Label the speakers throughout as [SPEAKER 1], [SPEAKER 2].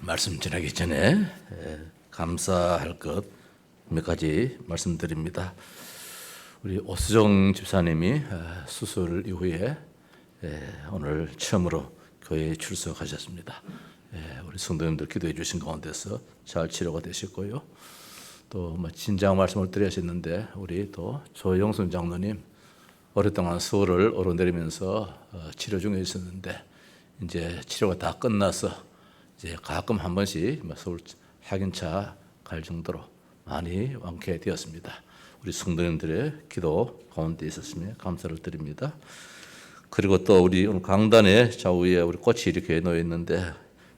[SPEAKER 1] 말씀 전하기 전에 감사할 것 몇 가지 말씀드립니다. 우리 오수정 집사님이 수술 이후에 오늘 처음으로 교회에 출석하셨습니다. 우리 성도님들 기도해 주신 가운데서 잘 치료가 되셨고요. 또 진작 말씀을 드렸었는데 우리 또 조영순 장로님 오랫동안 수월을 오르내리면서 치료 중에 있었는데 이제 치료가 다 끝나서 이제 가끔 한 번씩 서울 확인차 갈 정도로 많이 완쾌되었습니다. 우리 성도님들의 기도 가운데 있었으면 감사를 드립니다. 그리고 또 우리 오늘 강단의 좌우에 우리 꽃이 이렇게 놓여 있는데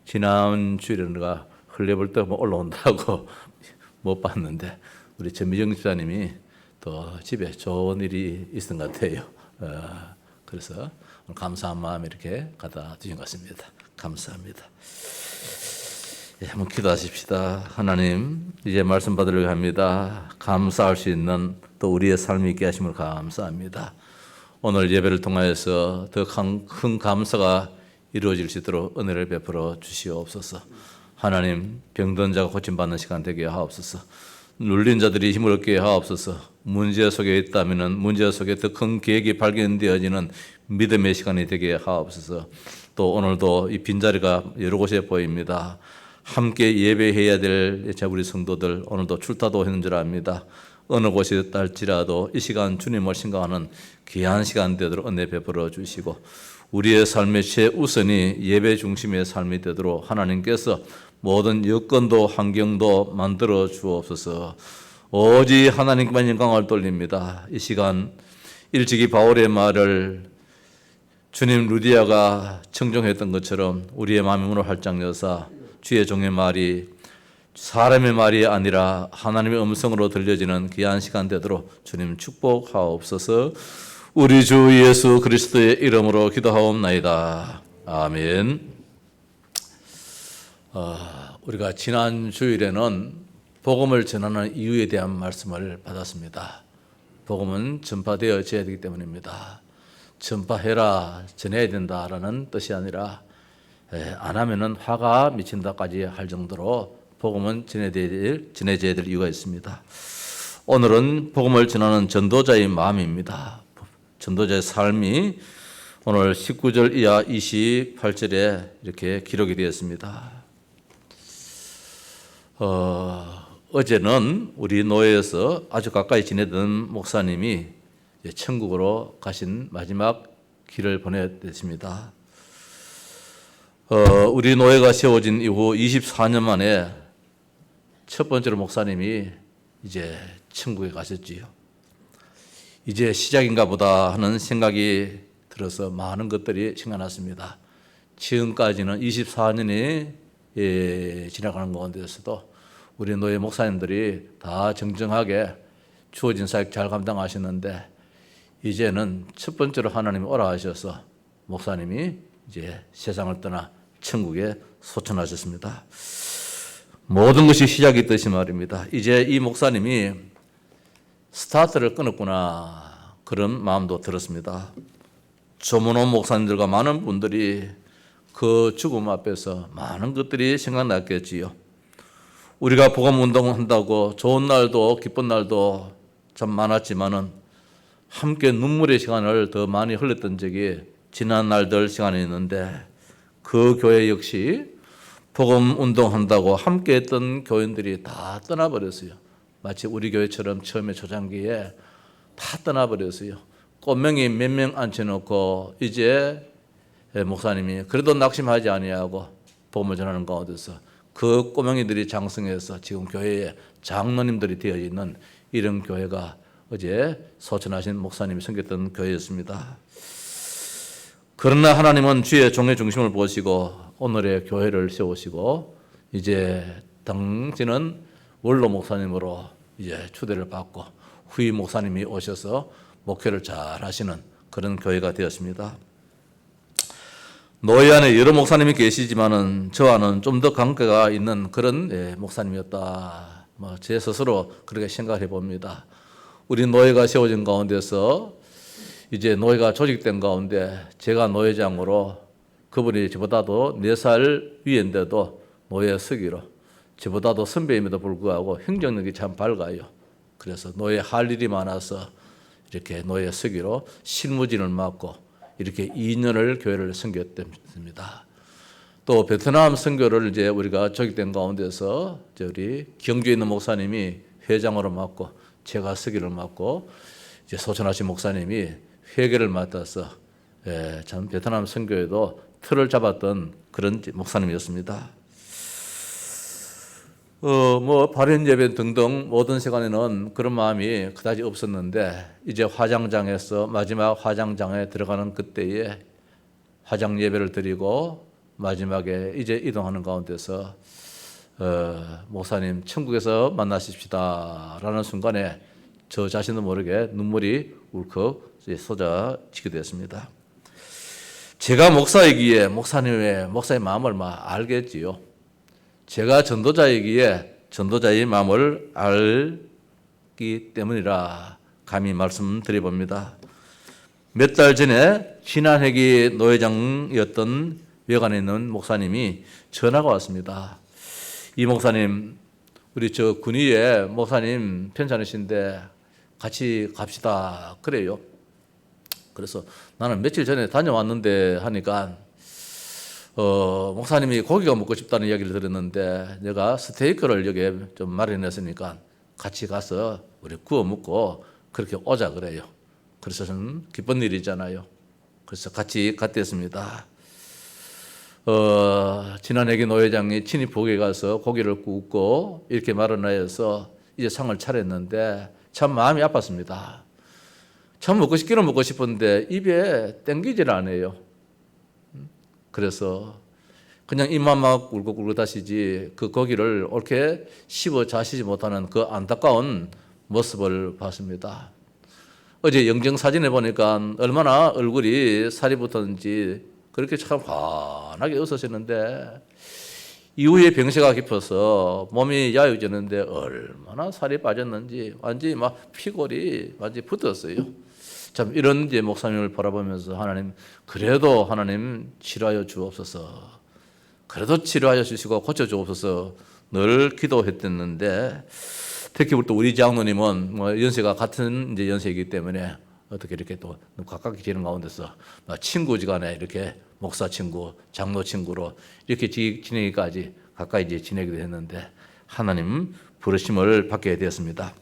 [SPEAKER 1] 지난 주일에가 흘려볼 때 올라온다고 못 봤는데 우리 전미정 집사님이 또 집에 좋은 일이 있은 것 같아요. 그래서 오늘 감사한 마음에 이렇게 갖다 주신 것 같습니다. 감사합니다. 한번 기도하십시다. 하나님, 이제 말씀 받으려고 합니다. 감사할 수 있는 또 우리의 삶이 있게 하심을 감사합니다. 오늘 예배를 통하여서 더 큰 감사가 이루어질 수 있도록 은혜를 베풀어 주시옵소서. 하나님, 병든 자가 고침받는 시간 되게 하옵소서. 눌린 자들이 힘을 얻게 하옵소서. 문제 속에 있다면 문제 속에 더 큰 계획이 발견되어지는 믿음의 시간이 되게 하옵소서. 또 오늘도 이 빈자리가 여러 곳에 보입니다. 함께 예배해야 될 우리 성도들 오늘도 출타도 했는 줄 압니다. 어느 곳에 딸지라도 이 시간 주님을 생각하는 귀한 시간 되도록 은혜 베풀어 주시고 우리의 삶의 최우선이 예배 중심의 삶이 되도록 하나님께서 모든 여건도 환경도 만들어 주옵소서. 오직 하나님께만 영광을 돌립니다. 이 시간 일찍이 바울의 말을 주님 루디아가 청종했던 것처럼 우리의 마음의 문을 활짝 여사 주의 종의 말이 사람의 말이 아니라 하나님의 음성으로 들려지는 귀한 시간 되도록 주님 축복하옵소서. 우리 주 예수 그리스도의 이름으로 기도하옵나이다. 아멘. 우리가 지난 주일에는 복음을 전하는 이유에 대한 말씀을 받았습니다. 복음은 전파되어져야 되기 때문입니다. 전파해라, 전해야 된다라는 뜻이 아니라 안 하면은 화가 미친다까지 할 정도로 복음은 전해져야 될 이유가 있습니다. 오늘은 복음을 전하는 전도자의 마음입니다. 전도자의 삶이 오늘 19절 이하 28절에 이렇게 기록이 되었습니다. 어제는 우리 노예에서 아주 가까이 지내던 목사님이 천국으로 가신 마지막 길을 보내셨습니다. 우리 노예가 세워진 이후 24년 만에 첫 번째로 목사님이 이제 천국에 가셨지요. 이제 시작인가 보다 하는 생각이 들어서 많은 것들이 생각났습니다. 지금까지는 24년이 지나가는 가운데서도 우리 노예 목사님들이 다 정정하게 주어진 사역 잘 감당하셨는데 이제는 첫 번째로 하나님이 오라 하셔서 목사님이 이제 세상을 떠나 천국에 소천하셨습니다. 모든 것이 시작이 있듯이 말입니다. 이제 이 목사님이 스타트를 끊었구나 그런 마음도 들었습니다. 조문호 목사님들과 많은 분들이 그 죽음 앞에서 많은 것들이 생각났겠지요. 우리가 복음 운동한다고 좋은 날도 기쁜 날도 참 많았지만은 함께 눈물의 시간을 더 많이 흘렸던 적이 지난 날들 시간이 있는데 그 교회 역시 복음 운동한다고 함께 했던 교인들이 다 떠나버렸어요. 마치 우리 교회처럼 처음에 초창기에 다 떠나버렸어요. 꼬맹이 몇 명 앉혀놓고 이제 목사님이 그래도 낙심하지 아니하고 복음을 전하는 가운데서 그 꼬맹이들이 장성해서 지금 교회에 장로님들이 되어 있는 이런 교회가 어제 소천하신 목사님이 섬겼던 교회였습니다. 그러나 하나님은 주의 종의 중심을 보시고 오늘의 교회를 세우시고 이제 당신은 원로 목사님으로 이제 추대를 받고 후임 목사님이 오셔서 목회를 잘 하시는 그런 교회가 되었습니다. 노예 안에 여러 목사님이 계시지만은 저와는 좀 더 관계가 있는 그런 목사님이었다 제 스스로 그렇게 생각해 봅니다. 우리 노예가 세워진 가운데서 이제 노예가 조직된 가운데 제가 노예장으로 그분이 저보다도 4살 위인데도 노예 서기로 저보다도 선배임에도 불구하고 행정력이 참 밝아요. 그래서 노예 할 일이 많아서 이렇게 노예 서기로 실무진을 맡고 이렇게 2년을 교회를 섬겼습니다. 또 베트남 선교를 이제 우리가 조직된 가운데서 우리 경주에 있는 목사님이 회장으로 맡고 제가 서기를 맡고 이제 소천하신 목사님이 회계를 맡아서 참 베트남 선교에도 틀을 잡았던 그런 목사님이었습니다. 발연 예배 등등 모든 시간에는 그런 마음이 그다지 없었는데 이제 화장장에서 마지막 화장장에 들어가는 그때에 화장 예배를 드리고 마지막에 이제 이동하는 가운데서 목사님 천국에서 만나십시다라는 순간에 저 자신도 모르게 눈물이 울컥 쏟아지게 되었습니다. 제가 목사이기에 목사님의 마음을 알겠지요. 제가 전도자이기에 전도자의 마음을 알기 때문이라 감히 말씀드려봅니다. 몇 달 전에 신한회기 노회장이었던 외관에 있는 목사님이 전화가 왔습니다. 이 목사님, 우리 저 군위에 목사님 편찮으신데 같이 갑시다 그래요. 그래서 나는 며칠 전에 다녀왔는데 하니까 목사님이 고기가 먹고 싶다는 이야기를 들었는데 내가 스테이크를 여기에 좀 마련했으니까 같이 가서 우리 구워 먹고 그렇게 오자 그래요. 그래서 저는 기쁜 일이잖아요. 그래서 같이 갔댔습니다. 지난 회기 노회장이 친히 보게 가서 고기를 굽고 이렇게 마련하여서 이제 상을 차렸는데 참 마음이 아팠습니다. 참 먹고 싶기는 먹고 싶은데 입에 땡기질 않아요. 그래서 그냥 입만 막 울긋울긋 하시지 그 고기를 옳게 씹어 자시지 못하는 그 안타까운 모습을 봤습니다. 어제 영정 사진에 보니까 얼마나 얼굴이 살이 붙었는지 그렇게 참 환하게 웃으셨는데 이후에 병세가 깊어서 몸이 야유졌는데 얼마나 살이 빠졌는지 완전히 막 피골이 완전히 붙었어요. 참 이런 이제 목사님을 바라보면서 하나님 그래도 하나님 치료하여 주옵소서. 그래도 치료하여 주시고 고쳐 주옵소서 늘 기도했었는데 특히 또 우리 장로님은 연세가 같은 이제 연세이기 때문에 어떻게 이렇게 또 가깝게 지내는 가운데서 친구지간에 이렇게 목사 친구, 장로 친구로 이렇게 지내기까지 가까이 이제 지내기도 했는데 하나님 부르심을 받게 되었습니다.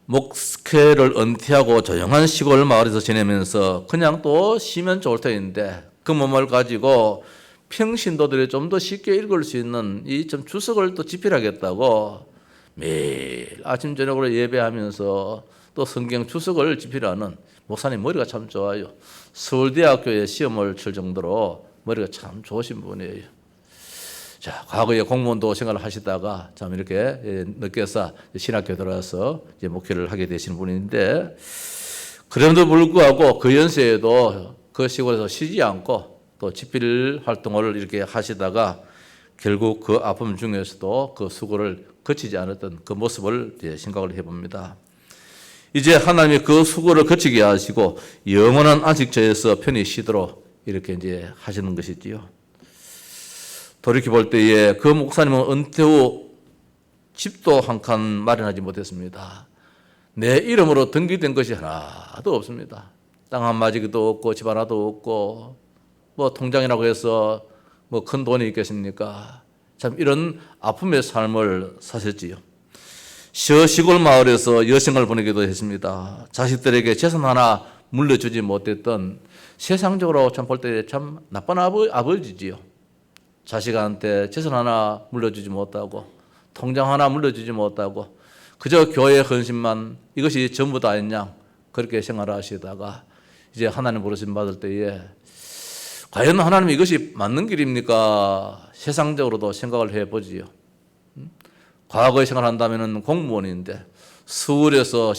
[SPEAKER 1] 목회를 은퇴하고 조용한 시골 마을에서 지내면서 그냥 또 쉬면 좋을 터인데 그 몸을 가지고 평신도들이 좀 더 쉽게 읽을 수 있는 이 좀 주석을 또 집필하겠다고 매일 아침 저녁으로 예배하면서 또 성경 주석을 집필하는 목사님 머리가 참 좋아요. 서울대학교에 시험을 칠 정도로 머리가 참 좋으신 분이에요. 자, 과거에 공무원도 생활을 하시다가 참 이렇게 늦게서 신학교 들어와서 이제 목회를 하게 되신 분인데 그럼에도 불구하고 그 연세에도 그 시골에서 쉬지 않고 또 집필 활동을 이렇게 하시다가 결국 그 아픔 중에서도 그 수고를 거치지 않았던 그 모습을 이제 생각을 해봅니다. 이제 하나님이 그 수고를 거치게 하시고 영원한 안식처에서 편히 쉬도록 이렇게 이제 하시는 것이지요. 돌이켜 볼 때에 그 목사님은 은퇴 후 집도 한 칸 마련하지 못했습니다. 내 이름으로 등기된 것이 하나도 없습니다. 땅 한 마지기도 없고 집 하나도 없고 뭐 통장이라고 해서 뭐 큰 돈이 있겠습니까? 참 이런 아픔의 삶을 사셨지요. 시골 마을에서 여생을 보내기도 했습니다. 자식들에게 재산 하나 물려주지 못했던 세상적으로 참 볼 때 참 나쁜 아버지지요. 자식한테 재산 하나 물려주지 못하고 통장 하나 물려주지 못하고 그저 교회 헌신만 이것이 전부 다였냐 그렇게 생활하시다가 이제 하나님 부르심 받을 때에 과연 하나님 이것이 맞는 길입니까? 세상적으로도 생각을 해보지요. 과거에 생활한다면 공무원인데 서울에서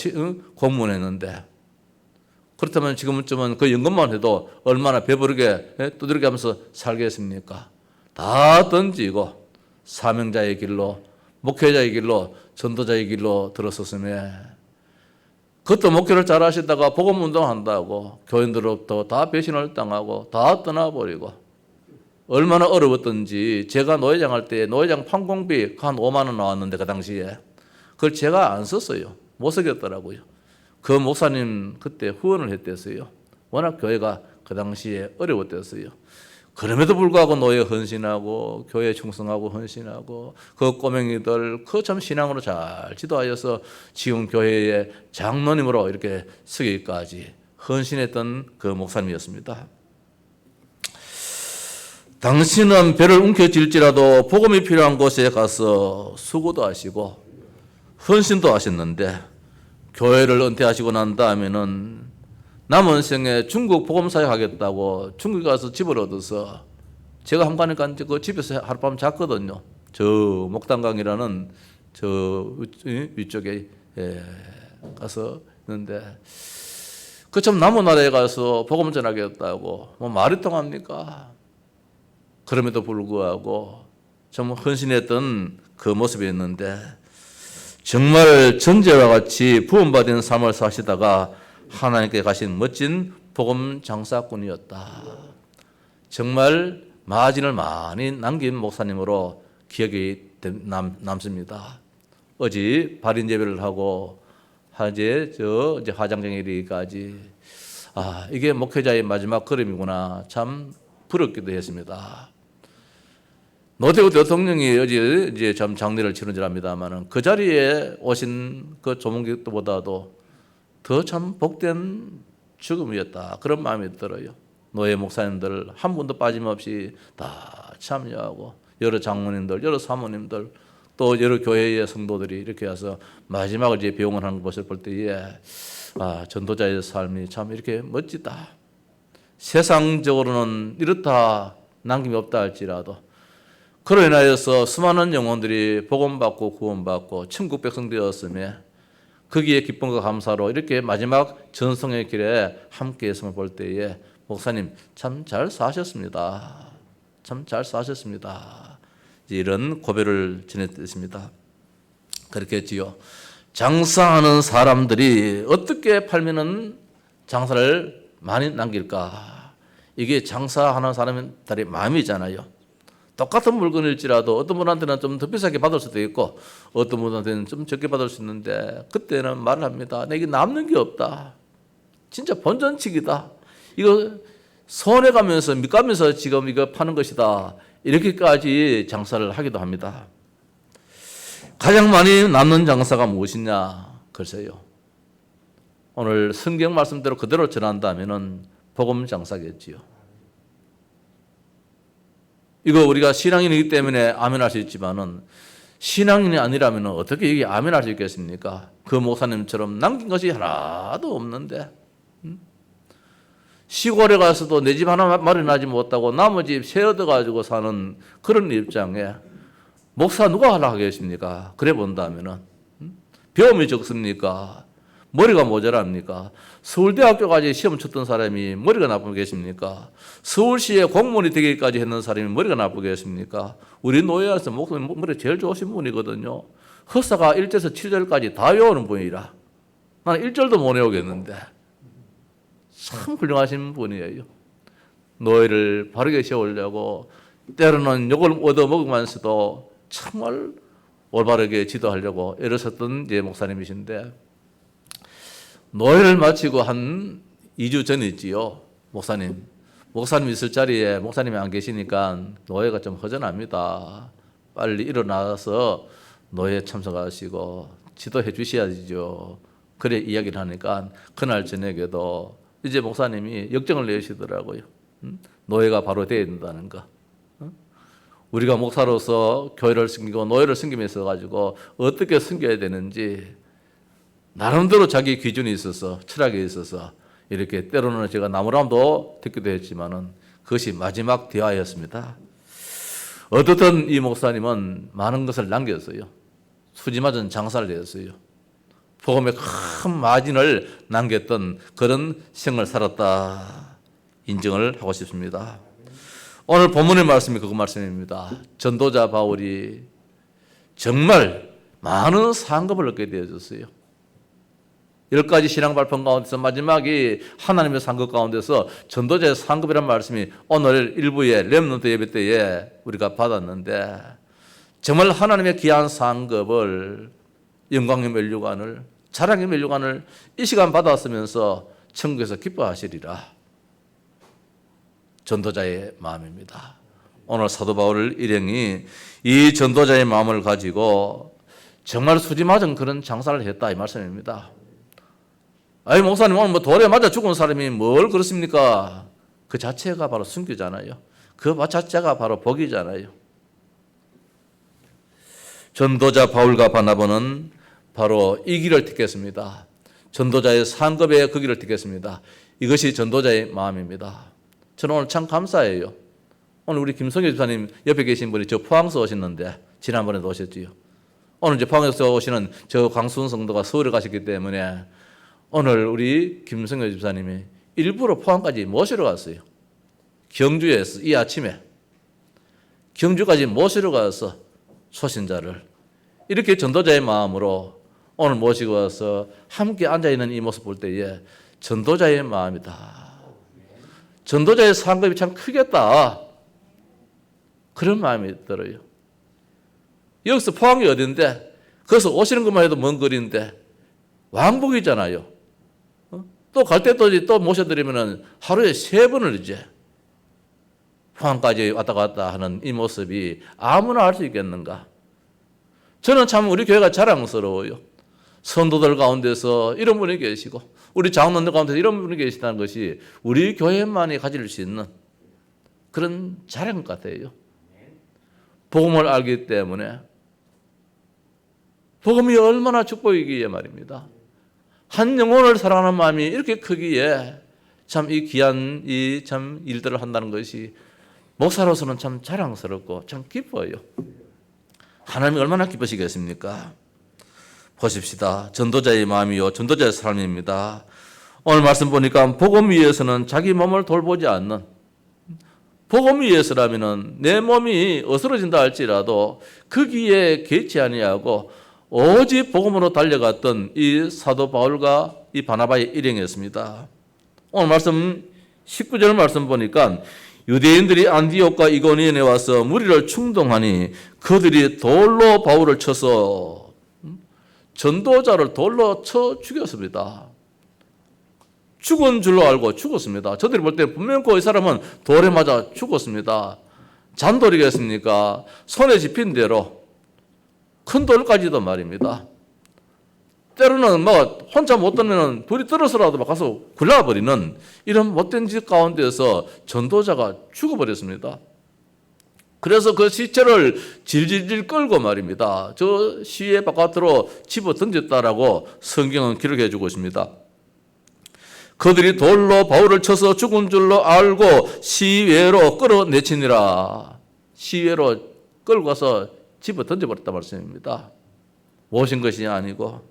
[SPEAKER 1] 공무원했는데 그렇다면 지금쯤은 그 연금만 해도 얼마나 배부르게 두드러기 하면서 살겠습니까? 다 던지고 사명자의 길로 목회자의 길로, 전도자의 길로 들어섰으며, 그것도 목회를 잘 하시다가 복음 운동한다고 교인들로부터 다 배신을 당하고 다 떠나버리고, 얼마나 어려웠던지. 제가 노회장 할 때 노회장 판공비 한 5만 원 나왔는데 그 당시에 그걸 제가 안 썼어요. 못 쓰겠더라고요. 그 목사님 그때 후원을 했댔어요. 워낙 교회가 그 당시에 어려웠댔어요. 그럼에도 불구하고 노예 헌신하고 교회 충성하고 헌신하고 그 꼬맹이들 그 참 신앙으로 잘 지도하여서 지금 교회의 장로님으로 이렇게 서기까지 헌신했던 그 목사님이었습니다. 당신은 배를 움켜쥘지라도 복음이 필요한 곳에 가서 수고도 하시고 헌신도 하셨는데, 교회를 은퇴하시고 난 다음에는 남은 생에 중국 복음사역 하겠다고 중국에 가서 집을 얻어서, 제가 한 가니까 그 집에서 하룻밤 잤거든요. 저 목단강이라는 저 위쪽에 가서 있는데, 그 참 남은 나라에 가서 복음 전하겠다고 뭐 말이 통합니까? 그럼에도 불구하고 좀 헌신했던 그 모습이었는데, 정말 전제와 같이 부원받은 삶을 사시다가 하나님께 가신 멋진 복음 장사꾼이었다. 정말 마진을 많이 남긴 목사님으로 기억이 남습니다. 어제 발인 예배를 하고 이제 화장정일이까지, 이게 목회자의 마지막 걸음이구나. 참 부럽기도 했습니다. 노태우 대통령이 어제 이제 참 장례를 치른 줄 압니다만은, 그 자리에 오신 그 조문객보다도 더 참 복된 죽음이었다. 그런 마음이 들어요. 노예 목사님들 한 분도 빠짐없이 다 참여하고, 여러 장로님들, 여러 사모님들, 또 여러 교회의 성도들이 이렇게 와서 마지막을 이제 배웅을 하는 것을 볼 때에, 전도자의 삶이 참 이렇게 멋지다. 세상적으로는 이렇다 남김이 없다 할지라도, 그로 인하여서 수많은 영혼들이 복음받고 구원받고 천국 백성 되었으며, 거기에 기쁨과 감사로 이렇게 마지막 전성의 길에 함께 했음을 볼 때에, 목사님 참 잘 사셨습니다. 참 잘 사셨습니다. 이런 고백을 전했습니다. 그렇게 했지요. 장사하는 사람들이 어떻게 팔면은 장사를 많이 남길까? 이게 장사하는 사람들의 마음이잖아요. 똑같은 물건일지라도 어떤 분한테는 좀 더 비싸게 받을 수도 있고 어떤 분한테는 좀 적게 받을 수 있는데, 그때는 말을 합니다. 내게 남는 게 없다. 진짜 본전치기다. 이거 손해가면서 밑가면서 지금 이거 파는 것이다. 이렇게까지 장사를 하기도 합니다. 가장 많이 남는 장사가 무엇이냐? 글쎄요. 오늘 성경 말씀대로 그대로 전한다면은 복음 장사겠지요. 이거 우리가 신앙인이기 때문에 아멘할 수 있지만은, 신앙인이 아니라면 어떻게 이게 아멘할 수 있겠습니까? 그 목사님처럼 남긴 것이 하나도 없는데, 시골에 가서도 내 집 하나 마련하지 못하고 남의 집 세 얻어가지고 사는 그런 입장에 목사 누가 하려고 하겠습니까? 그래 본다면은 배움이 적습니까? 머리가 모자랍니까? 서울대학교까지 시험 쳤던 사람이 머리가 나쁘겠습니까? 서울시에 공무원이 되기까지 했는 사람이 머리가 나쁘겠습니까? 우리 노예에서 목사님 머리 제일 좋으신 분이거든요. 허사가 1절에서 7절까지 다 외우는 분이라 나는 1절도 못 외우겠는데 참 훌륭하신 분이에요. 노예를 바르게 세우려고 때로는 욕을 얻어먹으면서도 정말 올바르게 지도하려고 애를 썼던 제 목사님이신데, 노예를 마치고 한 2주 전이지요. 목사님 있을 자리에 목사님이 안 계시니까 노예가 좀 허전합니다. 빨리 일어나서 노예 참석하시고 지도해 주셔야죠. 그래 이야기를 하니까 그날 저녁에도 이제 목사님이 역정을 내시더라고요. 노예가 바로 돼야 된다는 거. 우리가 목사로서 교회를 섬기고 노예를 섬기면서 가지고 어떻게 섬겨야 되는지 나름대로 자기 기준이 있어서 철학이 있어서 이렇게 때로는 제가 나무람도 듣기도 했지만은 그것이 마지막 대화였습니다. 어떻든 이 목사님은 많은 것을 남겼어요. 수지맞은 장사를 했어요. 복음에 큰 마진을 남겼던 그런 생을 살았다 인정을 하고 싶습니다. 오늘 본문의 말씀이 그 말씀입니다. 전도자 바울이 정말 많은 상급을 얻게 되어졌어요. 10가지 신앙 발판 가운데서 마지막이 하나님의 상급 가운데서 전도자의 상급이라는 말씀이 오늘 일부의 렘넌트 예배 때에 우리가 받았는데, 정말 하나님의 귀한 상급을, 영광의 면류관을, 자랑의 면류관을 이 시간 받았으면서 천국에서 기뻐하시리라. 전도자의 마음입니다. 오늘 사도 바울 일행이 이 전도자의 마음을 가지고 정말 수지맞은 그런 장사를 했다, 이 말씀입니다. 아니, 목사님, 오늘 뭐 돌에 맞아 죽은 사람이 뭘 그렇습니까? 그 자체가 바로 순교잖아요. 그 자체가 바로 복이잖아요. 전도자 바울과 바나바는 바로 이 길을 택했습니다. 전도자의 상급의 그 길을 택했습니다. 이것이 전도자의 마음입니다. 저는 오늘 참 감사해요. 오늘 우리 김성규 집사님 옆에 계신 분이 저 포항서 오셨는데, 지난번에도 오셨지요. 오늘 이제 포항에서 오시는 저 광순 성도가 서울에 가셨기 때문에 오늘 우리 김성규 집사님이 일부러 포항까지 모시러 갔어요. 경주에서 이 아침에 경주까지 모시러 가서 초신자를 이렇게 전도자의 마음으로 오늘 모시고 와서 함께 앉아있는 이 모습 볼 때에 전도자의 마음이다. 전도자의 상급이 참 크겠다. 그런 마음이 들어요. 여기서 포항이 어딘데, 거기서 오시는 것만 해도 먼 거리인데 왕복이잖아요. 또 갈 때 또 모셔드리면 하루에 3번을 이제 포항까지 왔다 갔다 하는 이 모습이 아무나 알 수 있겠는가? 저는 참 우리 교회가 자랑스러워요. 성도들 가운데서 이런 분이 계시고 우리 장로들 가운데서 이런 분이 계시다는 것이 우리 교회만이 가질 수 있는 그런 자랑 같아요. 복음을 알기 때문에, 복음이 얼마나 축복이기에 말입니다. 한 영혼을 사랑하는 마음이 이렇게 크기에 참 이 귀한 이 참 일들을 한다는 것이 목사로서는 참 자랑스럽고 참 기뻐요. 하나님이 얼마나 기쁘시겠습니까? 보십시다. 전도자의 마음이요, 전도자의 삶입니다. 오늘 말씀 보니까 복음 위해서는 자기 몸을 돌보지 않는, 복음 위해서라면은 내 몸이 어스러진다 할지라도 거기에 개의치 아니하고 오직 복음으로 달려갔던 이 사도 바울과 이 바나바의 일행이었습니다. 오늘 말씀 19절 말씀 보니까 유대인들이 안디옥과 이고니온에 와서 무리를 충동하니 그들이 돌로 바울을 쳐서, 전도자를 돌로 쳐 죽였습니다. 죽은 줄로 알고 죽었습니다. 저들이 볼 때 분명 이 사람은 돌에 맞아 죽었습니다. 잔돌이겠습니까? 손에 집힌 대로 큰 돌까지도 말입니다. 때로는 혼자 못 들면 둘이 떨어서라도 가서 굴러버리는 이런 못된 짓 가운데서 전도자가 죽어버렸습니다. 그래서 그 시체를 질질질 끌고 말입니다. 저 시외 바깥으로 집어 던졌다라고 성경은 기록해 주고 있습니다. 그들이 돌로 바울을 쳐서 죽은 줄로 알고 시외로 끌어내치니라. 시외로 끌고 가서 집어 던져버렸다 말씀입니다. 모신 것이 아니고,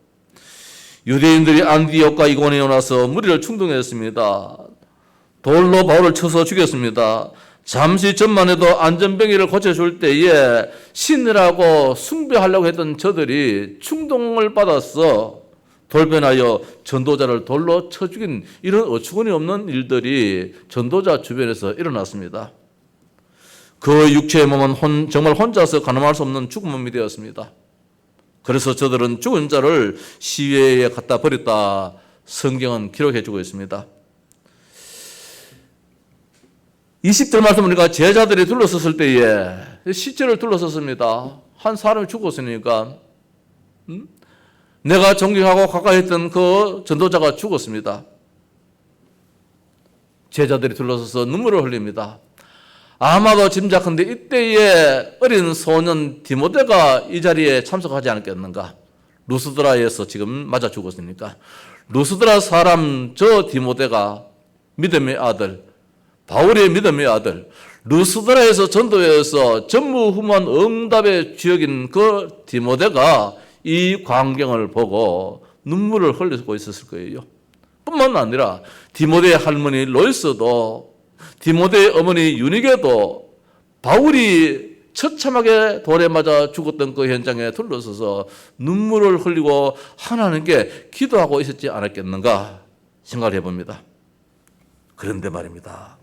[SPEAKER 1] 유대인들이 안디옥과 이고니온에 와서 무리를 충동했습니다. 돌로 바울을 쳐서 죽였습니다. 잠시 전만 해도 안전병이를 고쳐줄 때에 신이라고 숭배하려고 했던 저들이 충동을 받아서 돌변하여 전도자를 돌로 쳐 죽인 이런 어처구니 없는 일들이 전도자 주변에서 일어났습니다. 그 육체의 몸은 정말 혼자서 가늠할 수 없는 죽은 몸이 되었습니다. 그래서 저들은 죽은 자를 시외에 갖다 버렸다 성경은 기록해 주고 있습니다. 20절 말씀 보니까 제자들이 둘러섰을 때에 시체를 둘러섰습니다. 한 사람이 죽었으니까 내가 존경하고 가까이 했던 그 전도자가 죽었습니다. 제자들이 둘러서서 눈물을 흘립니다. 아마도 짐작한데 이때에 어린 소년 디모데가 이 자리에 참석하지 않았겠는가. 루스드라에서 지금 맞아 죽었으니까 루스드라 사람 저 디모데가 믿음의 아들, 바울의 믿음의 아들, 루스드라에서 전도해서 전무후무한 응답의 주역인 그 디모데가 이 광경을 보고 눈물을 흘리고 있었을 거예요. 뿐만 아니라 디모데의 할머니 로이스도, 디모데의 어머니 유니게도 바울이 처참하게 돌에 맞아 죽었던 그 현장에 둘러서서 눈물을 흘리고 하나님께 기도하고 있었지 않았겠는가 생각을 해봅니다. 그런데 말입니다.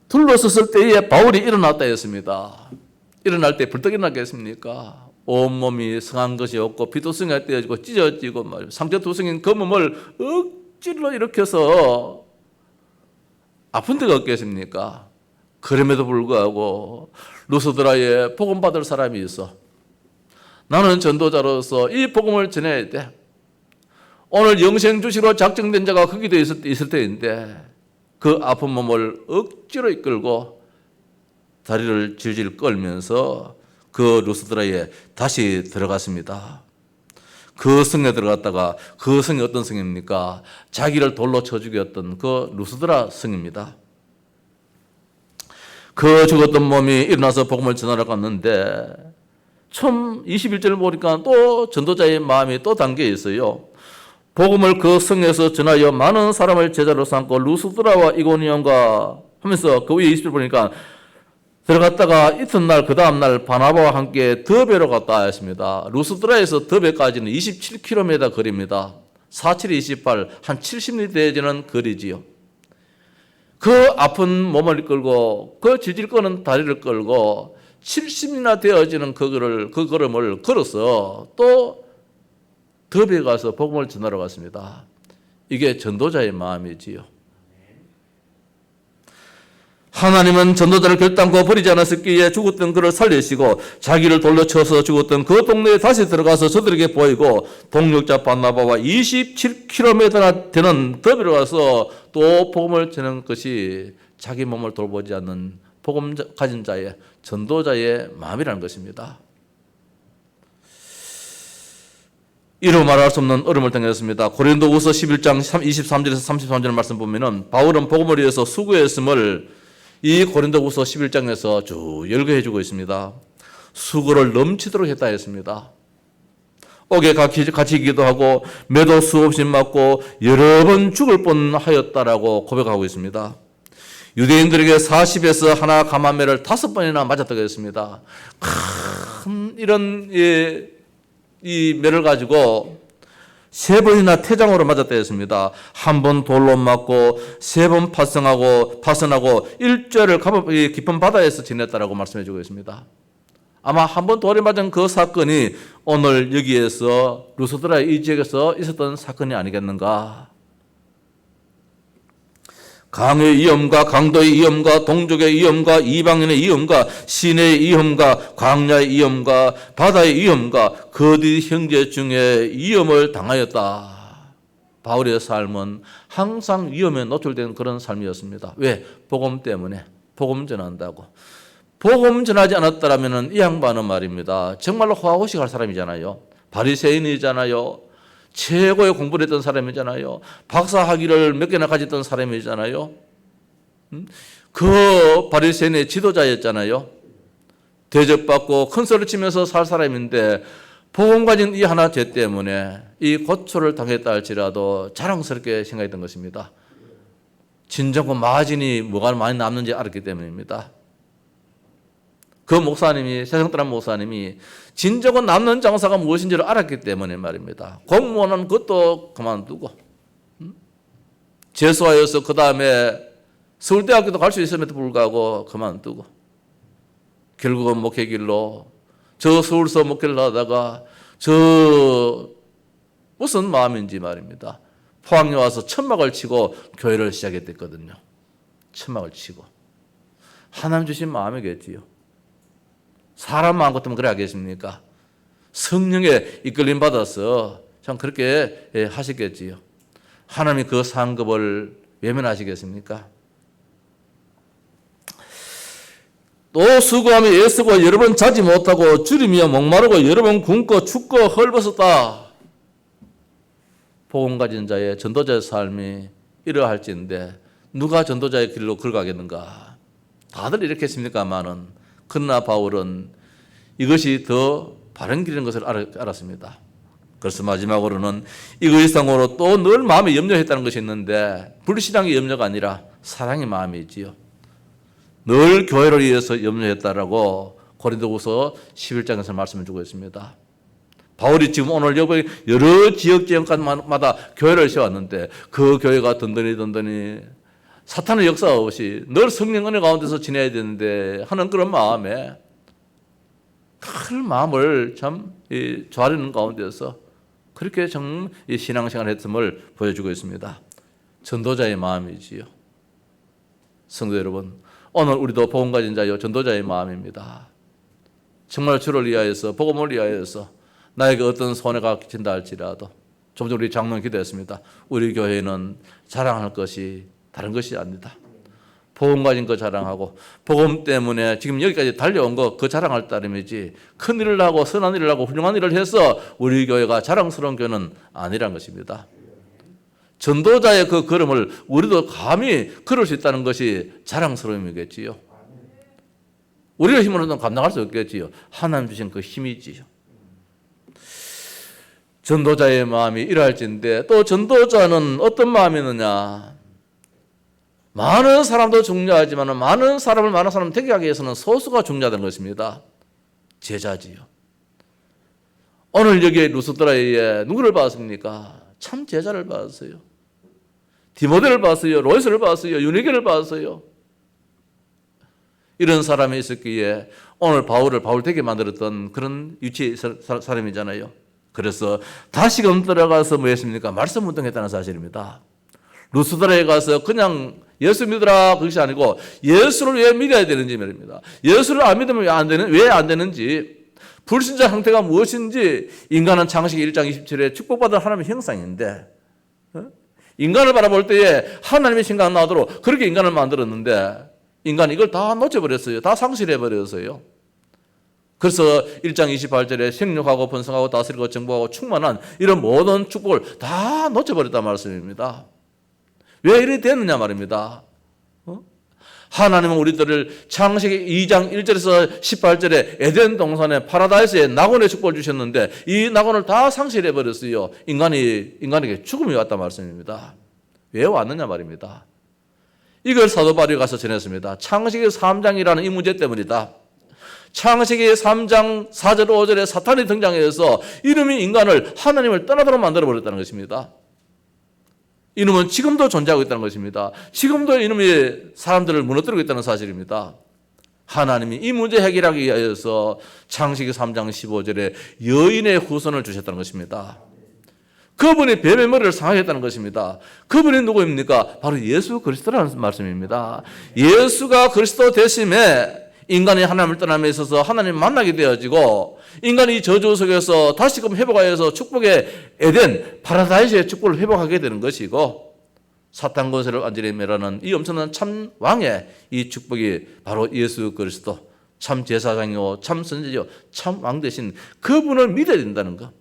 [SPEAKER 1] 둘러섰을 때에 바울이 일어났다 했습니다. 일어날 때 벌떡 일어났겠습니까? 온몸이 성한 것이 없고 피도성이 떼어지고 찢어지고 말이에요. 상처투성인 그 몸을 억지로 일으켜서 아픈 데가 없겠습니까? 그럼에도 불구하고 루스드라에 복음 받을 사람이 있어. 나는 전도자로서 이 복음을 전해야 돼. 오늘 영생 주시로 작정된 자가 거기도 있을 때인데 그 아픈 몸을 억지로 이끌고 다리를 질질 끌면서 그 루스드라에 다시 들어갔습니다. 그 성에 들어갔다가 그 성이 어떤 성입니까? 자기를 돌로 쳐 죽였던 그 루스드라 성입니다. 그 죽었던 몸이 일어나서 복음을 전하러 갔는데 처음 21절을 보니까 또 전도자의 마음이 또 담겨 있어요. 복음을 그 성에서 전하여 많은 사람을 제자로 삼고 루스드라와 이고니온과 하면서 그 위에 20절 보니까 들어갔다가 이튿날 그 다음날 바나바와 함께 더베로 갔다 했습니다. 루스드라에서 더베까지는 27km 거리입니다. 47, 28, 한 70리 되어지는 거리지요. 그 아픈 몸을 끌고 그 질질 끄는 다리를 끌고 70리나 되어지는 그 걸음을 걸어서 또 더베에 가서 복음을 전하러 갔습니다. 이게 전도자의 마음이지요. 하나님은 전도자를 결단코 버리지 않았었기에 죽었던 그를 살리시고 자기를 돌려 쳐서 죽었던 그 동네에 다시 들어가서 저들에게 보이고 동력자 바나바와 27km나 되는 더비로 가서 또 복음을 전하는 것이 자기 몸을 돌보지 않는 복음 가진 자의 전도자의 마음이라는 것입니다. 이루 말할 수 없는 어려움을 당했습니다. 고린도후서 11장 23절에서 33절 말씀 보면은 바울은 복음을 위해서 수고했음을 이 고린도후서 11장에서 쭉 열거해주고 있습니다. 수고를 넘치도록 했다 했습니다. 옥에 같이 기도하고 매도 수없이 맞고 여러 번 죽을 뻔하였다라고 고백하고 있습니다. 유대인들에게 40에서 하나 감한매를 5번이나 맞았다고 했습니다. 큰 이런 이 매를 가지고 3번이나 태장으로 맞았다 했습니다. 한 번 돌로 맞고 3번 파선하고 일주일을 깊은 바다에서 지냈다라고 말씀해 주고 있습니다. 아마 한 번 돌에 맞은 그 사건이 오늘 여기에서 루스드라 이 지역에서 있었던 사건이 아니겠는가. 강의 위험과 강도의 위험과 동족의 위험과 이방인의 위험과 시내의 위험과 광야의 위험과 바다의 위험과 거짓 형제 중에 위험을 당하였다. 바울의 삶은 항상 위험에 노출된 그런 삶이었습니다. 왜? 복음 때문에. 복음 전한다고. 복음 전하지 않았다면 이 양반은 말입니다. 정말로 호화호식할 사람이잖아요. 바리새인이잖아요. 최고의 공부를 했던 사람이잖아요. 박사 학위를 몇 개나 가졌던 사람이잖아요. 그 바리새인의 지도자였잖아요. 대접받고 큰 소리 치면서 살 사람인데 복음 가진 이 하나 죄 때문에 이 고초를 당했다 할지라도 자랑스럽게 생각했던 것입니다. 진정한 마진이 뭐가 많이 남는지 알았기 때문입니다. 그 목사님이, 세상 떠난 목사님이 진정한 남는 장사가 무엇인지를 알았기 때문에 말입니다. 공무원은 그것도 그만두고 재수하여서 그 다음에 서울대학교도 갈 수 있음에도 불구하고 그만두고 결국은 목회길로 저 서울서 목회를 하다가 저 무슨 마음인지 말입니다. 포항에 와서 천막을 치고 교회를 시작했댔거든요. 천막을 치고. 하나님 주신 마음이겠지요. 사람 마음 같으면 그래 하겠습니까? 성령의 이끌림 받아서 참 그렇게 하시겠지요. 하나님이 그 상급을 외면하시겠습니까? 또 수고하며 애쓰고 여러 번 자지 못하고 줄이며 목마르고 여러 번 굶고 춥고 헐벗었다. 복음 가진 자의 전도자의 삶이 이러할지인데 누가 전도자의 길로 걸어가겠는가? 다들 이렇게 했습니까마는 그러나 바울은 이것이 더 바른 길인 것을 알았습니다. 그래서 마지막으로는 이거 이상으로 또 늘 마음에 염려했다는 것이 있는데 불신앙의 염려가 아니라 사랑의 마음이지요. 늘 교회를 위해서 염려했다라고 고린도후서 11장에서 말씀을 주고 있습니다. 바울이 지금 오늘 여러 지역 지역마다 교회를 세웠는데 그 교회가 든든히 사탄의 역사 없이 늘 성령 은혜 가운데서 지내야 되는데 하는 그런 마음에 큰 마음을 참 조아리는 가운데서 그렇게 정 신앙생활을 했음을 보여주고 있습니다. 전도자의 마음이지요. 성도 여러분, 오늘 우리도 복음 가진 자요 전도자의 마음입니다. 정말 주를 위하여서 복음을 위하여서 나에게 어떤 손해가 끼친다 할지라도 좀 전에 우리 장로님 기도했습니다. 우리 교회는 자랑할 것이 다른 것이 아니다. 복음 가진 거 자랑하고 복음 때문에 지금 여기까지 달려온 거 그 자랑할 따름이지 큰 일을 하고 선한 일을 하고 훌륭한 일을 해서 우리 교회가 자랑스러운 교회는 아니란 것입니다. 전도자의 그 걸음을 우리도 감히 걸을 수 있다는 것이 자랑스러움이겠지요. 우리의 힘으로는 감당할 수 없겠지요. 하나님 주신 그 힘이지요. 전도자의 마음이 이러할진데 또 전도자는 어떤 마음이 있느냐. 많은 사람도 중요하지만 많은 사람을 되게 하기 위해서는 소수가 중요하다는 것입니다. 제자지요. 오늘 여기 루스드라에 누구를 봤습니까? 참 제자를 봤어요. 디모데를 봤어요. 로이스를 봤어요. 유니게를 봤어요. 이런 사람이 있었기에 오늘 바울 되게 만들었던 그런 유치 사람이잖아요. 그래서 다시금 들어가서 뭐 했습니까? 말씀 운동했다는 사실입니다. 루스드라에 가서 그냥 예수 믿으라 그것이 아니고 예수를 왜 믿어야 되는지 말입니다. 예수를 안 믿으면 왜 안 되는지, 불신자 형태가 무엇인지, 인간은 창세기 1장 27에 축복받은 하나님의 형상인데 인간을 바라볼 때에 하나님의 생각 나도록 그렇게 인간을 만들었는데 인간이 이걸 다 놓쳐버렸어요. 다 상실해버렸어요. 그래서 1장 28절에 생육하고 번성하고 다스리고 정복하고 충만한 이런 모든 축복을 다 놓쳐버렸단 말씀입니다. 왜 이렇게 됐느냐 말입니다. 하나님은 우리들을 창세기 2장 1절에서 18절에 에덴 동산의 파라다이스에 낙원의 축복을 주셨는데 이 낙원을 다 상실해버렸어요. 인간에게 죽음이 왔단 말씀입니다. 왜 왔느냐 말입니다. 이걸 사도 바울이 가서 전했습니다. 창세기 3장이라는 이 문제 때문이다. 창세기 3장 4절 5절에 사탄이 등장해서 이놈이 인간을 하나님을 떠나도록 만들어버렸다는 것입니다. 이놈은 지금도 존재하고 있다는 것입니다. 지금도 이놈이 사람들을 무너뜨리고 있다는 사실입니다. 하나님이 이 문제 해결하기 위하여서 창세기 3장 15절에 여인의 후손을 주셨다는 것입니다. 그분이 뱀의 머리를 상하겠다는 것입니다. 그분이 누구입니까? 바로 예수 그리스도라는 말씀입니다. 예수가 그리스도 되심에 인간이 하나님을 떠남에 있어서 하나님을 만나게 되어지고 인간이 저주 속에서 다시금 회복하여서 축복의 에덴 파라다이스의 축복을 회복하게 되는 것이고 사탄 권세를 완전히 멸하는 이 엄청난 참 왕의 이 축복이 바로 예수 그리스도 참 제사장이요 참 선지자요 참 왕 되신 그분을 믿어야 된다는 것.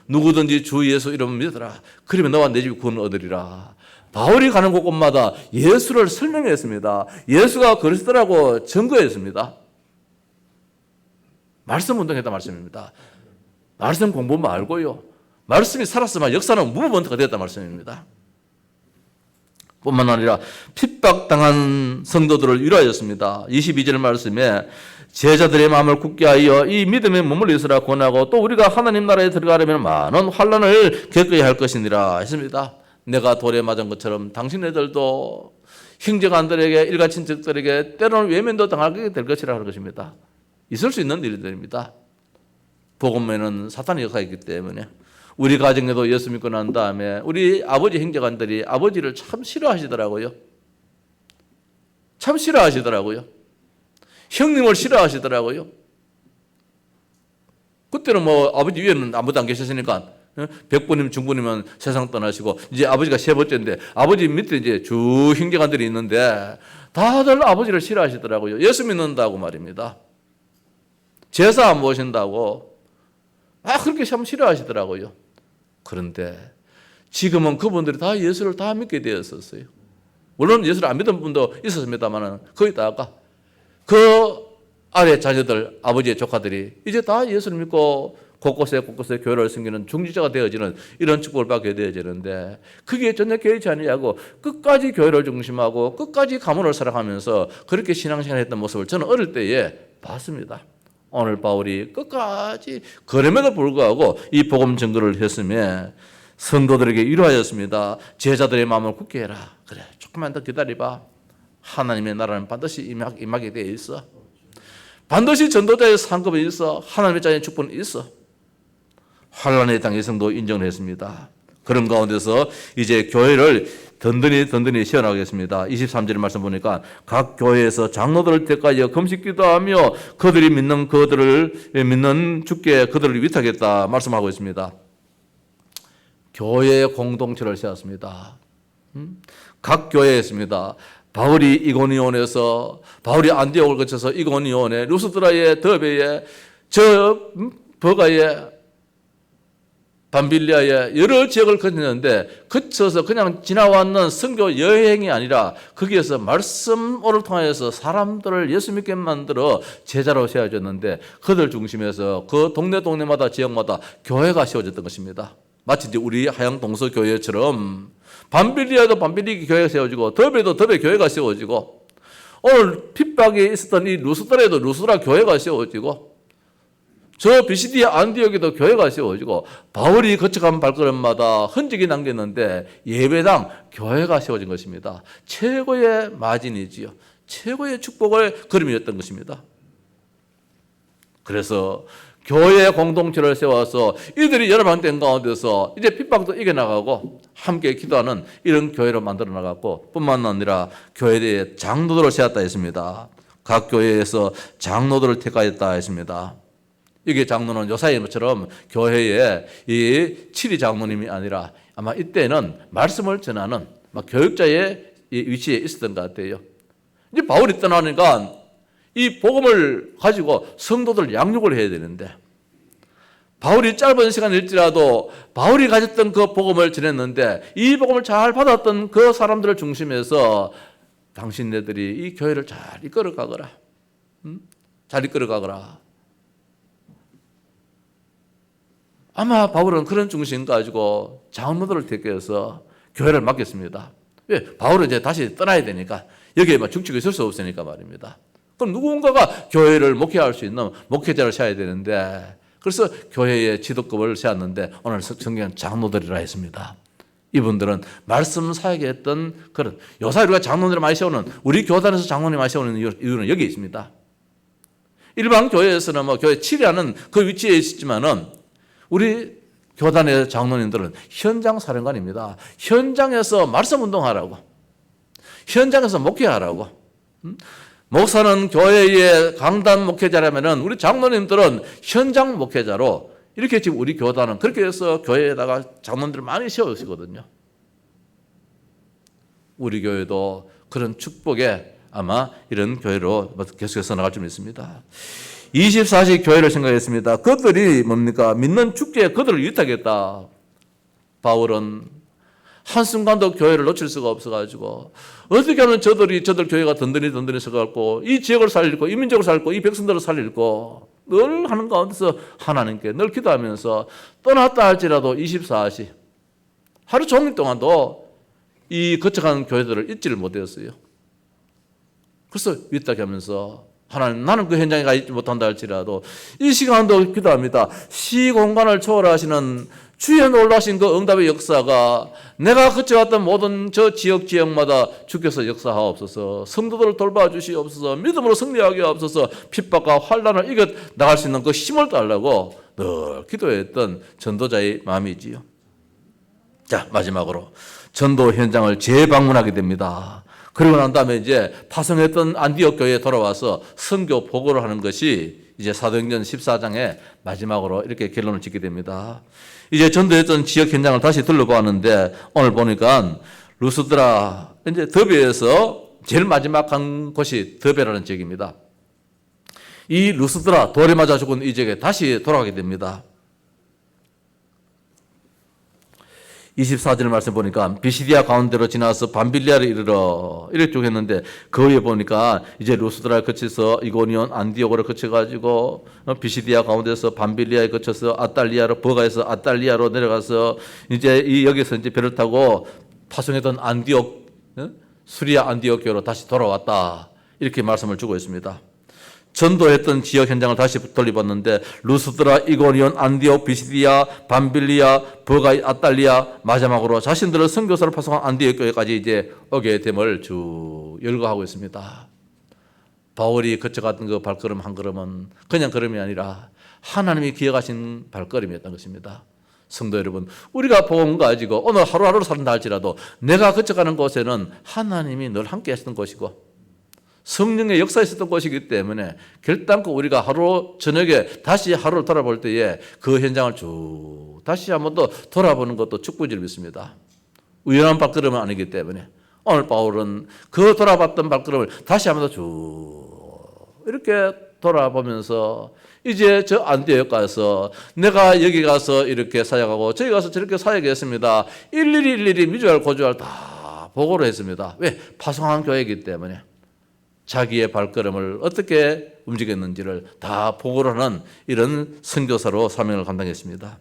[SPEAKER 1] 누구든지 주 예수 이름을 믿어라. 그러면 너와 내 집이 구원을 얻으리라. 바울이 가는 곳곳마다 예수를 설명했습니다. 예수가 그리스도라고 증거했습니다. 말씀 운동했다 말씀입니다. 말씀 공부 말고요. 말씀이 살았으면 역사는 무브먼트가 됐다 말씀입니다. 뿐만 아니라 핍박당한 성도들을 위로하였습니다. 22절 말씀에 제자들의 마음을 굳게 하여 이 믿음에 머물러 있으라 권하고 또 우리가 하나님 나라에 들어가려면 많은 환난을 겪어야 할 것이니라 했습니다. 내가 돌에 맞은 것처럼 당신네들도 형제간들에게 일가친척들에게 때로는 외면도 당하게 될 것이라 하는 것입니다. 있을 수 있는 일들입니다. 복음에는 사탄의 역할이 있기 때문에 우리 가정에도 예수 믿고 난 다음에 우리 아버지 형제간들이 아버지를 참 싫어하시더라고요. 참 싫어하시더라고요. 형님을 싫어하시더라고요. 그때는 뭐 아버지 위에는 아무도 안 계셨으니까 백부님, 중부님은 세상 떠나시고 이제 아버지가 세 번째인데 아버지 밑에 이제 주 형제간들이 있는데 다들 아버지를 싫어하시더라고요. 예수 믿는다고 말입니다. 제사 안 모신다고 그렇게 참 싫어하시더라고요. 그런데 지금은 그분들이 다 예수를 다 믿게 되었었어요. 물론 예수를 안 믿은 분도 있었습니다만 거의 다가 그 아래 자녀들, 아버지의 조카들이 이제 다 예수를 믿고 곳곳에 교회를 섬기는 중지자가 되어지는 이런 축복을 받게 되어지는데 그게 전혀 개의치 아니하고 끝까지 교회를 중심하고 끝까지 가문을 살아가면서 그렇게 신앙생활을 했던 모습을 저는 어릴 때에 봤습니다. 오늘 바울이 끝까지 그럼에도 불구하고 이 복음 증거를 했으며 성도들에게 위로하였습니다. 제자들의 마음을 굳게 해라. 그래, 조금만 더 기다려봐. 하나님의 나라는 반드시 임하게 되어 있어. 반드시 전도자의 상급이 있어. 하나님의 자녀의 축복은 있어. 환난의 땅의 성도 인정을 했습니다. 그런 가운데서 이제 교회를 든든히 세워나가겠습니다. 23절의 말씀 보니까 각 교회에서 장로들을 택하여 금식 기도하며 그들이 믿는 주께 그들을 위탁했다 말씀하고 있습니다. 교회의 공동체를 세웠습니다. 각 교회에 있습니다. 바울이 이고니온에서 바울이 안디옥을 거쳐서 이고니온에 루스드라에 더베에 버가에 밤빌리아에 여러 지역을 거쳤는데 거쳐서 그냥 지나왔는 선교 여행이 아니라 거기에서 말씀을 통하여서 사람들을 예수 믿게 만들어 제자로 세워졌는데 그들 중심에서 그 동네마다 지역마다 교회가 세워졌던 것입니다. 마치 이제 우리 하양 동서교회처럼 밤빌리아도 밤빌리 교회가 세워지고 더베도 더베 교회가 세워지고 오늘 핍박에 있었던 이 루스드라에도 루스드라 교회가 세워지고 저 비시디아 안디옥에도 교회가 세워지고 바울이 거쳐간 발걸음마다 흔적이 남겼는데 예배당 교회가 세워진 것입니다. 최고의 마진이지요. 최고의 축복을 그림이었던 것입니다. 그래서 교회 공동체를 세워서 이들이 열방된 가운데서 이제 핍박도 이겨나가고 함께 기도하는 이런 교회로 만들어 나갔고 뿐만 아니라 교회에 장로들을 세웠다 했습니다. 각 교회에서 장로들을 택하였다 했습니다. 이게 장로는 요사이처럼 교회에 이 7위 장로님이 아니라 아마 이때는 말씀을 전하는 교육자의 위치에 있었던 것 같아요. 이제 바울이 떠나니까 이 복음을 가지고 성도들 양육을 해야 되는데 바울이 짧은 시간일지라도 바울이 가졌던 그 복음을 전했는데 이 복음을 잘 받았던 그 사람들을 중심해서 당신네들이 이 교회를 잘 이끌어 가거라. 잘 이끌어 가거라. 아마 바울은 그런 중심 가지고 장로들을 택해서 교회를 맡겼습니다. 왜? 바울은 이제 다시 떠나야 되니까 여기에 중직이 있을 수 없으니까 말입니다. 그럼 누군가가 교회를 목회할 수 있는 목회자를 세워야 되는데 그래서 교회의 지도급을 세웠는데 오늘 성경은 장로들이라 했습니다. 이분들은 말씀 사역에 했던 그런 요사 우리가 장로들을 많이 세우는 우리 교단에서 장로님 많이 세우는 이유는 여기 있습니다. 일반 교회에서는 교회 7이라는 그 위치에 있지만은 우리 교단의 장로님들은 현장 사령관입니다. 현장에서 말씀 운동하라고, 현장에서 목회하라고. 목사는 교회의 강단 목회자라면은 우리 장로님들은 현장 목회자로 이렇게 지금 우리 교단은 그렇게 해서 교회에다가 장로님들을 많이 세우시거든요. 우리 교회도 그런 축복에 아마 이런 교회로 계속해서 나갈 좀 있습니다. 24시 교회를 생각했습니다. 그들이 뭡니까? 믿는 축제에 그들을 위탁했다. 바울은 한순간도 교회를 놓칠 수가 없어가지고 어떻게 하면 저들 교회가 든든히 서갖고 이 지역을 살리고 이 민족을 살리고 이 백성들을 살리고 늘 하는 가운데서 하나님께 늘 기도하면서 떠났다 할지라도 24시 하루 종일 동안도 이 거쳐간 교회들을 잊지를 못했어요. 그래서 위탁하면서 하나님 나는 그 현장에 가 있지 못한다 할지라도 이 시간도 기도합니다. 시공간을 초월하시는 주의 놀라신 그 응답의 역사가 내가 거쳐왔던 모든 저 지역마다 주께서 역사하옵소서. 성도들을 돌봐주시옵소서. 믿음으로 승리하게 하옵소서. 핍박과 환난을 이겨 나갈 수 있는 그 힘을 달라고 늘 기도했던 전도자의 마음이지요. 자, 마지막으로 전도 현장을 재방문하게 됩니다. 그러고 난 다음에 이제 파송했던 안디옥 교회에 돌아와서 선교 보고를 하는 것이 이제 사도행전 14장의 마지막으로 이렇게 결론을 짓게 됩니다. 이제 전도했던 지역 현장을 다시 둘러보았는데 오늘 보니까 루스드라 이제 더베에서 제일 마지막 간 곳이 더베라는 지역입니다. 이 루스드라 돌에 맞아 죽은 이 지역에 다시 돌아가게 됩니다. 24절 말씀 보니까 비시디아 가운데로 지나서 밤빌리아를 이르러 이렇게 쭉 했는데 그 위에 보니까 이제 루스드라를 거쳐서 이고니온 안디오고를 거쳐가지고 비시디아 가운데서 밤빌리아에 거쳐서 아달리아로 버가에서 아달리아로 내려가서 이제 이 여기서 이제 배를 타고 파송했던 안디옥 수리아 안디옥 교로 다시 돌아왔다 이렇게 말씀을 주고 있습니다. 전도했던 지역 현장을 다시 돌려봤는데 루스드라, 이고니온, 안디옥, 비시디아, 밤빌리아, 버가, 아달리아 마지막으로 자신들을 선교사를 파송한 안디옥 교회까지 이제 오게 됨을 쭉 열거하고 있습니다. 바울이 거쳐갔던 그 발걸음 한 걸음은 그냥 걸음이 아니라 하나님이 기억하신 발걸음이었던 것입니다. 성도 여러분, 우리가 복음 가지고 오늘 하루하루 산다 할지라도 내가 거쳐가는 곳에는 하나님이 늘 함께 하시던 곳이고 성령의 역사에 있었던 곳이기 때문에 결단코 우리가 하루 저녁에 다시 하루를 돌아볼 때에 그 현장을 쭉 다시 한번 더 돌아보는 것도 축복을 믿습니다. 우연한 발걸음은 아니기 때문에 오늘 바울은 그 돌아봤던 발걸음을 다시 한번 더 쭉 이렇게 돌아보면서 이제 저 안디옥 가서 내가 여기 가서 이렇게 사역하고 저기 가서 저렇게 사역했습니다. 일일이 미주알 고주알 다 보고를 했습니다. 왜? 파송한 교회이기 때문에 자기의 발걸음을 어떻게 움직였는지를 다 보고를 하는 이런 선교사로 사명을 감당했습니다.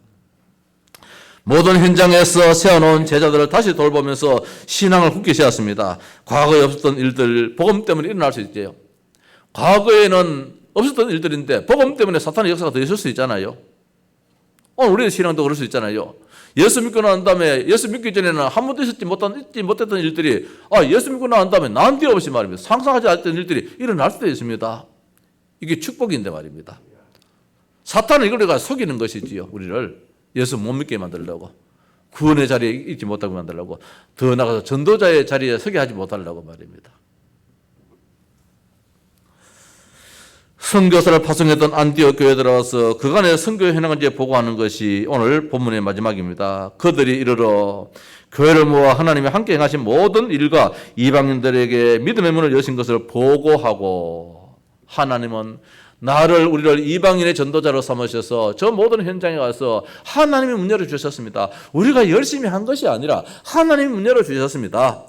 [SPEAKER 1] 모든 현장에서 세워놓은 제자들을 다시 돌보면서 신앙을 굳게 세웠습니다. 과거에 없었던 일들, 복음 때문에 일어날 수 있죠. 과거에는 없었던 일들인데 복음 때문에 사탄의 역사가 더 있을 수 있잖아요. 오늘 우리의 신앙도 그럴 수 있잖아요. 예수 믿고 난 다음에 예수 믿기 전에는 한 번도 있지 못했던 일들이 예수 믿고 난 다음에 난데없이 말입니다. 상상하지 않았던 일들이 일어날 수도 있습니다. 이게 축복인데 말입니다. 사탄은 이걸 우리가 속이는 것이지요. 우리를 예수 못 믿게 만들려고 구원의 자리에 있지 못하게 만들려고 더 나아가서 전도자의 자리에 서게 하지 못하려고 말입니다. 선교사를 파송했던 안디옥 교회에 들어와서 그간의 선교 현황을 이제 보고하는 것이 오늘 본문의 마지막입니다. 그들이 이르러 교회를 모아 하나님이 함께 행하신 모든 일과 이방인들에게 믿음의 문을 여신 것을 보고하고 하나님은 우리를 이방인의 전도자로 삼으셔서 저 모든 현장에 가서 하나님이 문 열어주셨습니다. 우리가 열심히 한 것이 아니라 하나님이 문 열어주셨습니다.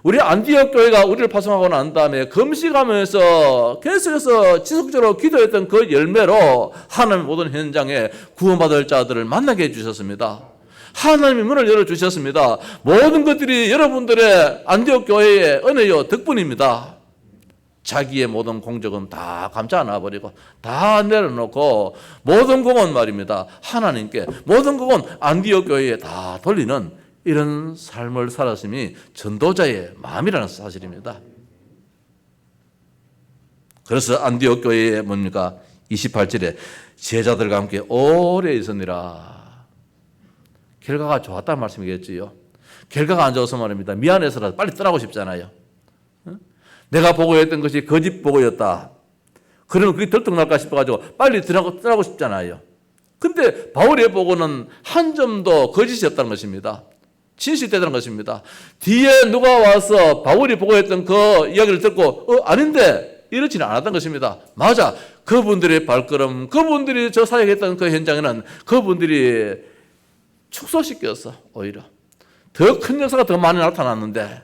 [SPEAKER 1] 우리 안디옥 교회가 우리를 파송하고 난 다음에 금식하면서 계속해서 지속적으로 기도했던 그 열매로 하나님 모든 현장에 구원받을 자들을 만나게 해주셨습니다. 하나님이 문을 열어주셨습니다. 모든 것들이 여러분들의 안디옥 교회의 은혜요 덕분입니다. 자기의 모든 공적은 다 감싸 안아버리고 다 내려놓고 모든 공은 말입니다. 하나님께 모든 공은 안디옥 교회에 다 돌리는 이런 삶을 살았음이 전도자의 마음이라는 사실입니다. 그래서 안디옥 교회에 뭡니까? 28절에 제자들과 함께 오래 있으니라. 결과가 좋았다는 말씀이겠지요. 결과가 안 좋아서 말입니다. 미안해서라도 빨리 떠나고 싶잖아요. 내가 보고했던 것이 거짓 보고였다. 그러면 그게 들통날까 싶어가지고 빨리 떠나고 싶잖아요. 근데 바울의 보고는 한 점도 거짓이 없다는 것입니다. 진실되다는 것입니다. 뒤에 누가 와서 바울이 보고했던 그 이야기를 듣고 아닌데 이렇지는 않았던 것입니다. 맞아. 그분들의 발걸음, 그분들이 저 사역했던 그 현장에는 그분들이 축소시켰어. 오히려 더 큰 역사가 더 많이 나타났는데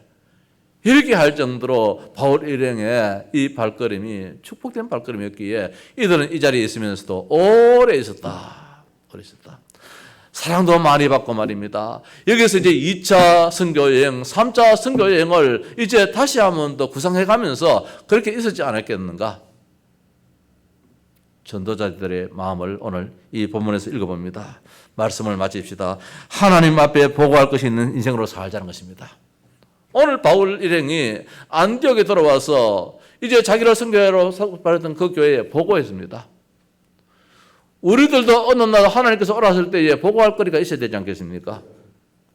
[SPEAKER 1] 이렇게 할 정도로 바울 일행의 이 발걸음이 축복된 발걸음이었기에 이들은 이 자리에 있으면서도 오래 있었다. 오래 있었다. 사랑도 많이 받고 말입니다. 여기서 이제 2차 선교여행, 3차 선교여행을 이제 다시 한번 더 구상해가면서 그렇게 있었지 않았겠는가? 전도자들의 마음을 오늘 이 본문에서 읽어봅니다. 말씀을 마칩시다. 하나님 앞에 보고할 것이 있는 인생으로 살자는 것입니다. 오늘 바울 일행이 안디옥에 돌아와서 이제 자기를 선교회로 발했던 그 교회에 보고했습니다. 우리들도 어느 날 하나님께서 오라실 때에 보고할 거리가 있어야 되지 않겠습니까?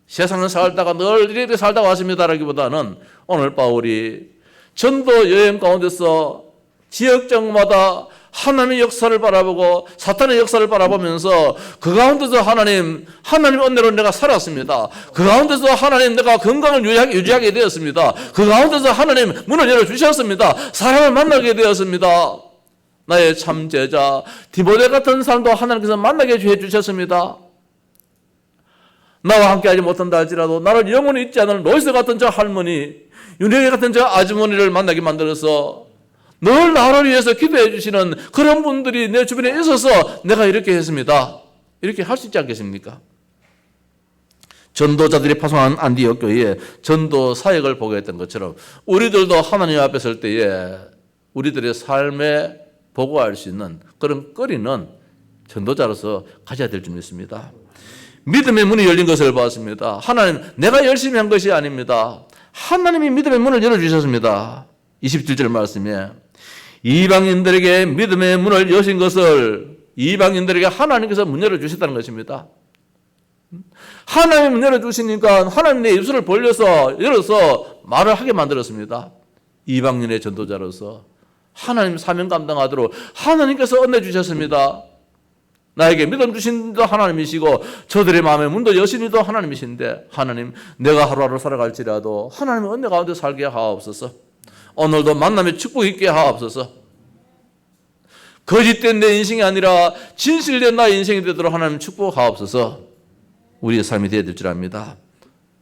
[SPEAKER 1] 세상을 살다가 늘 이렇게 살다 왔습니다라기보다는 오늘 바울이 전도 여행 가운데서 지역적마다 하나님의 역사를 바라보고 사탄의 역사를 바라보면서 그 가운데서 하나님 은혜로 내가 살았습니다. 그 가운데서 하나님 내가 건강을 유지하게 되었습니다. 그 가운데서 하나님 문을 열어주셨습니다. 사람을 만나게 되었습니다. 나의 참 제자 디모데 같은 사람도 하나님께서 만나게 해주셨습니다. 나와 함께하지 못한다 할지라도 나를 영원히 잊지 않을 로이스 같은 저 할머니, 윤혜리 같은 저 아주머니를 만나게 만들어서 늘 나를 위해서 기도해 주시는 그런 분들이 내 주변에 있어서 내가 이렇게 했습니다. 이렇게 할 수 있지 않겠습니까? 전도자들이 파송한 안디옥 교회에 전도 사역을 보게 했던 것처럼 우리들도 하나님 앞에 설 때에 우리들의 삶에 보고할 수 있는 그런 거리는 전도자로서 가져야 될 줄 믿습니다. 믿음의 문이 열린 것을 봤습니다. 하나님, 내가 열심히 한 것이 아닙니다. 하나님이 믿음의 문을 열어주셨습니다. 27절 말씀에 이방인들에게 믿음의 문을 여신 것을 이방인들에게 하나님께서 문 열어주셨다는 것입니다. 하나님이 문 열어주시니까 하나님 내 입술을 열어서 말을 하게 만들었습니다. 이방인의 전도자로서 하나님 사명 감당하도록 하나님께서 은혜 주셨습니다. 나에게 믿음 주신 도 하나님이시고 저들의 마음의 문도 여신 이도 하나님이신데 하나님, 내가 하루하루 살아갈지라도 하나님의 은혜 가운데 살게 하옵소서. 오늘도 만남의 축복 있게 하옵소서. 거짓된 내 인생이 아니라 진실된 나의 인생이 되도록 하나님 축복하옵소서. 우리의 삶이 되어야 될 줄 압니다.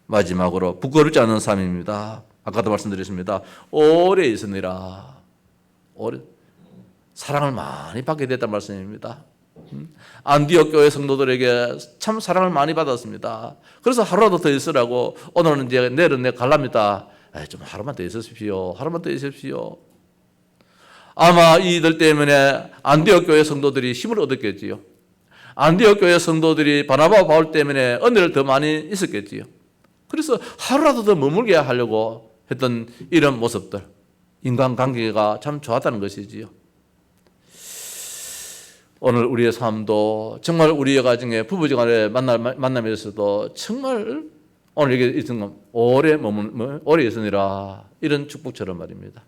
[SPEAKER 1] 마지막으로 부끄럽지 않은 삶입니다. 아까도 말씀드렸습니다. 오래 있으니라. 오래 사랑을 많이 받게 됐다는 말씀입니다. 안디옥 교회 성도들에게 참 사랑을 많이 받았습니다. 그래서 하루라도 더 있으라고 오늘은 이제 내일은 내 갈랍니다. 좀 하루만 더 있으십시오. 하루만 더 있으십시오. 아마 이들 때문에 안디옥 교회 성도들이 힘을 얻었겠지요. 안디옥 교회 성도들이 바나바와 바울 때문에 은혜를 더 많이 있었겠지요. 그래서 하루라도 더 머물게 하려고 했던 이런 모습들, 인간관계가 참 좋았다는 것이지요. 오늘 우리의 삶도 정말 우리의 가정에 부부간의 만남에서도 정말 오늘 이게 있은 오래 있으니라 이런 축복처럼 말입니다.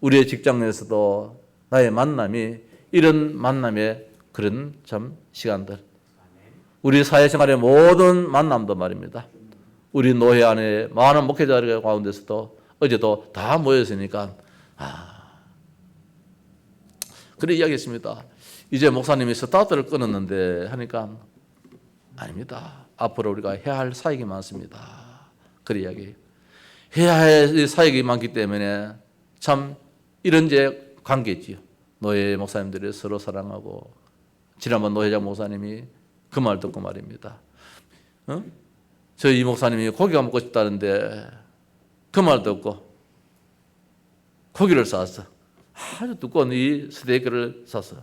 [SPEAKER 1] 우리의 직장에서도 나의 만남이 이런 만남의 그런 참 시간들, 우리 사회생활의 모든 만남도 말입니다. 우리 노회 안에 많은 목회자들 가운데서도 어제도 다 모였으니까 그런 이야기했습니다. 이제 목사님이 스타트를 끊었는데 하니까 아닙니다. 앞으로 우리가 해야 할 사역이 많습니다. 그런 이야기. 해야 할 사역이 많기 때문에 참 이런 제 관계지요. 노예 목사님들이 서로 사랑하고 지난번 노회장 목사님이 그 말 듣고 말입니다. 저희 이 목사님이 고기가 먹고 싶다는데 그 말 듣고 고기를 쌌어. 아주 두꺼운 이 스테이크를 쌌어.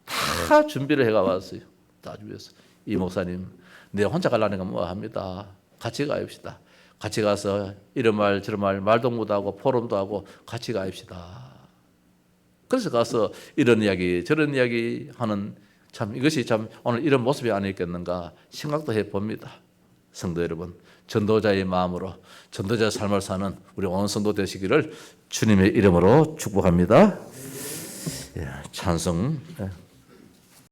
[SPEAKER 1] 다 준비를 해가 왔어요. 다 준비했어. 이 목사님, 내 혼자 가려니까 뭐 합니다. 같이 가입시다. 같이 가서 이런 말 저런 말 말도 못하고 포럼도 하고 같이 가입시다. 그래서 가서 이런 이야기 저런 이야기 하는 참 이것이 참 오늘 이런 모습이 아니겠는가 생각도 해봅니다. 성도 여러분, 전도자의 마음으로 전도자의 삶을 사는 우리 온 성도 되시기를 주님의 이름으로 축복합니다. 찬송